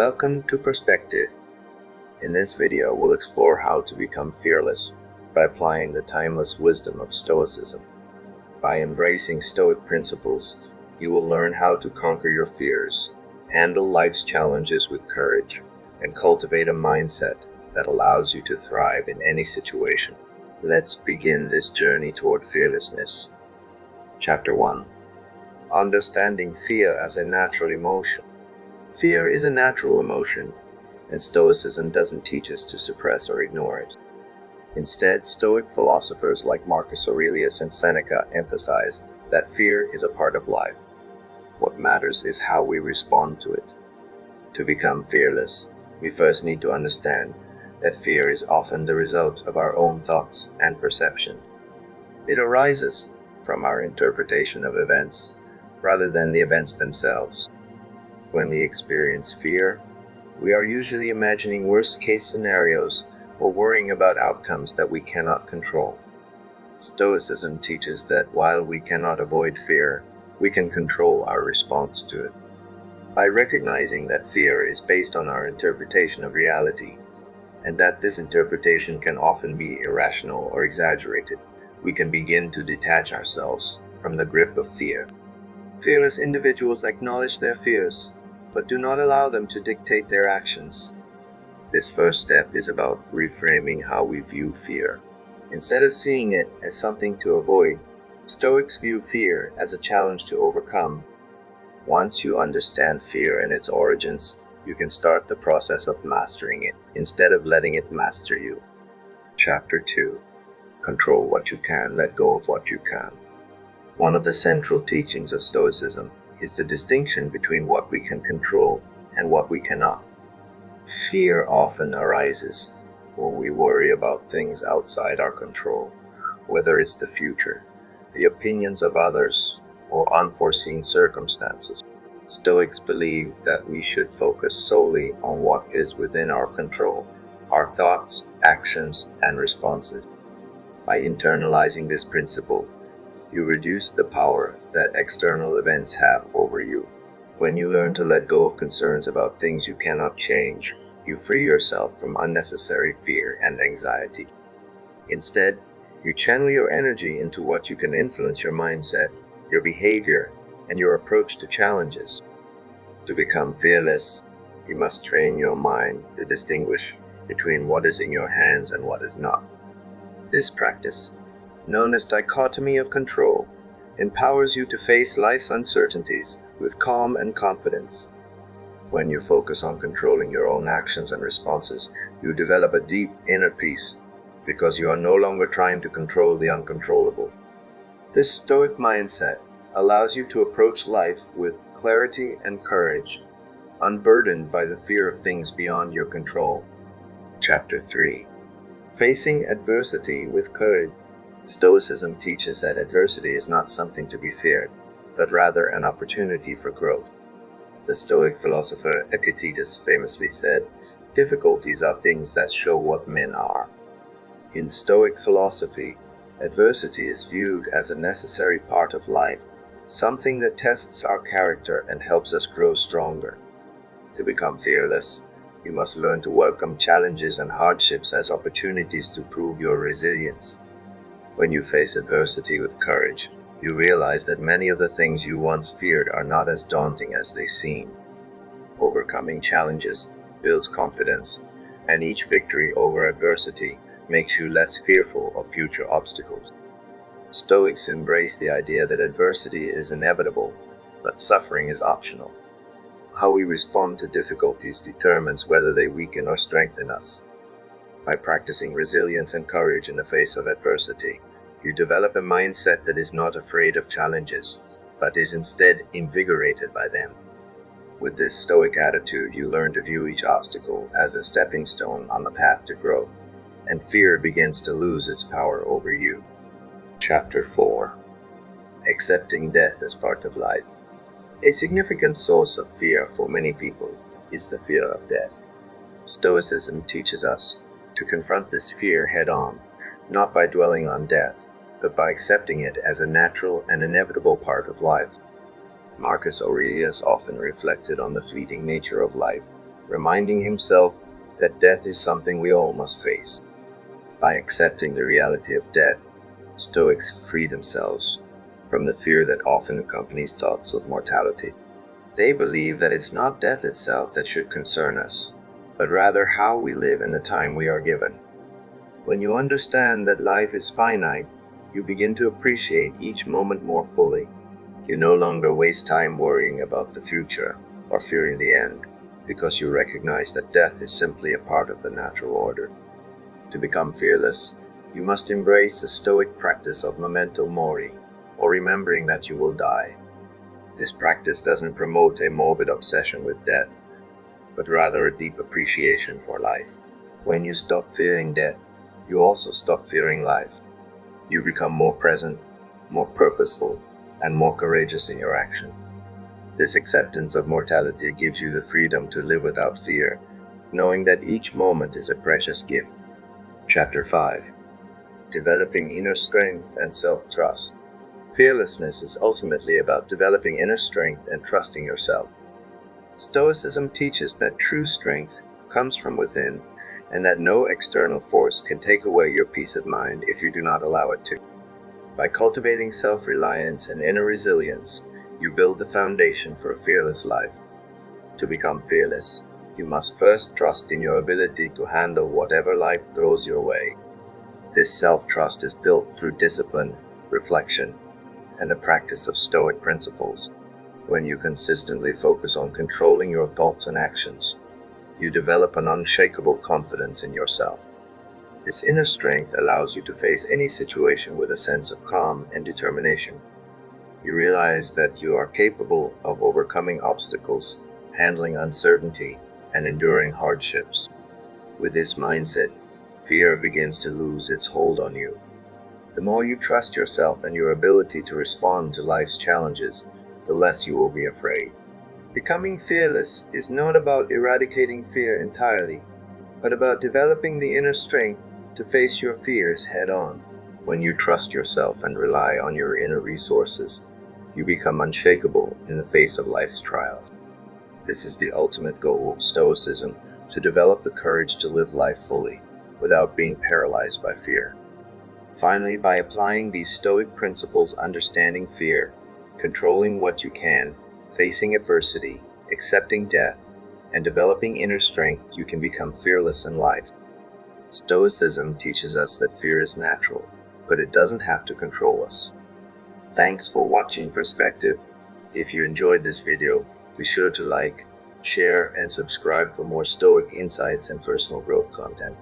Welcome to Perspective. In this video, we'll explore how to become fearless by applying the timeless wisdom of Stoicism. By embracing Stoic principles, you will learn how to conquer your fears, handle life's challenges with courage, and cultivate a mindset that allows you to thrive in any situation. Let's begin this journey toward fearlessness. Chapter 1. Understanding fear as a natural emotion. Fear is a natural emotion, and Stoicism doesn't teach us to suppress or ignore it. Instead, Stoic philosophers like Marcus Aurelius and Seneca emphasize that fear is a part of life. What matters is how we respond to it. To become fearless, we first need to understand that fear is often the result of our own thoughts and perception. It arises from our interpretation of events rather than the events themselves. When we experience fear, we are usually imagining worst-case scenarios or worrying about outcomes that we cannot control. Stoicism teaches that while we cannot avoid fear, we can control our response to it. By recognizing that fear is based on our interpretation of reality, and that this interpretation can often be irrational or exaggerated, we can begin to detach ourselves from the grip of fear. Fearless individuals acknowledge their fears, but do not allow them to dictate their actions. This first step is about reframing how we view fear. Instead of seeing it as something to avoid, Stoics view fear as a challenge to overcome. Once you understand fear and its origins, you can start the process of mastering it instead of letting it master you. Chapter 2. Control what you can, let go of what you can. One of the central teachings of Stoicism is the distinction between what we can control and what we cannot. Fear often arises when we worry about things outside our control, whether it's the future, the opinions of others, or unforeseen circumstances. Stoics believe that we should focus solely on what is within our control, our thoughts, actions, and responses. By internalizing this principle, you reduce the power that external events have over you. When you learn to let go of concerns about things you cannot change, you free yourself from unnecessary fear and anxiety. Instead, you channel your energy into what you can influence: your mindset, your behavior, and your approach to challenges. To become fearless, you must train your mind to distinguish between what is in your hands and what is not. This practice, known as dichotomy of control, empowers you to face life's uncertainties with calm and confidence. When you focus on controlling your own actions and responses, you develop a deep inner peace because you are no longer trying to control the uncontrollable. This Stoic mindset allows you to approach life with clarity and courage, unburdened by the fear of things beyond your control. Chapter 3. Facing adversity with courage. Stoicism teaches that adversity is not something to be feared, but rather an opportunity for growth. The Stoic philosopher Epictetus famously said, "Difficulties are things that show what men are." In Stoic philosophy, adversity is viewed as a necessary part of life, something that tests our character and helps us grow stronger. To become fearless, you must learn to welcome challenges and hardships as opportunities to prove your resilience. When you face adversity with courage, you realize that many of the things you once feared are not as daunting as they seem. Overcoming challenges builds confidence, and each victory over adversity makes you less fearful of future obstacles. Stoics embrace the idea that adversity is inevitable, but suffering is optional. How we respond to difficulties determines whether they weaken or strengthen us. By practicing resilience and courage in the face of adversity, you develop a mindset that is not afraid of challenges, but is instead invigorated by them. With this Stoic attitude, you learn to view each obstacle as a stepping stone on the path to growth, and fear begins to lose its power over you. Chapter 4. Accepting death as part of life. A significant source of fear for many people is the fear of death. Stoicism teaches us to confront this fear head-on, not by dwelling on death, but by accepting it as a natural and inevitable part of life. Marcus Aurelius often reflected on the fleeting nature of life reminding himself that death is something we all must face. By accepting the reality of death, Stoics free themselves from the fear that often accompanies thoughts of mortality. They believe that it's not death itself that should concern us, but rather how we live in the time we are given. When you understand that life is finite, you begin to appreciate each moment more fully. You no longer waste time worrying about the future or fearing the end, because you recognize that death is simply a part of the natural order. To become fearless, you must embrace the Stoic practice of memento mori, or remembering that you will die. This practice doesn't promote a morbid obsession with death, but rather a deep appreciation for life. When you stop fearing death, you also stop fearing life. You become more present, more purposeful, and more courageous in your action. This acceptance of mortality gives you the freedom to live without fear, knowing that each moment is a precious gift. Chapter 5. Developing inner strength and self-trust. Fearlessness is ultimately about developing inner strength and trusting yourself. Stoicism teaches that true strength comes from within, and that no external force can take away your peace of mind if you do not allow it to. By cultivating self-reliance and inner resilience, you build the foundation for a fearless life. To become fearless, you must first trust in your ability to handle whatever life throws your way. This self-trust is built through discipline, reflection, and the practice of Stoic principles. When you consistently focus on controlling your thoughts and actions, you develop an unshakable confidence in yourself. This inner strength allows you to face any situation with a sense of calm and determination. You realize that you are capable of overcoming obstacles, handling uncertainty, and enduring hardships. With this mindset, fear begins to lose its hold on you. The more you trust yourself and your ability to respond to life's challenges, the less you will be afraid. Becoming fearless is not about eradicating fear entirely, but about developing the inner strength to face your fears head-on. When you trust yourself and rely on your inner resources, you become unshakable in the face of life's trials. This is the ultimate goal of Stoicism, to develop the courage to live life fully, without being paralyzed by fear. Finally, by applying these Stoic principles, understanding fear, controlling what you can, facing adversity, accepting death, and developing inner strength, you can become fearless in life. Stoicism teaches us that fear is natural, but it doesn't have to control us. Thanks for watching Perspective. If you enjoyed this video, be sure to like, share, and subscribe for more Stoic insights and personal growth content.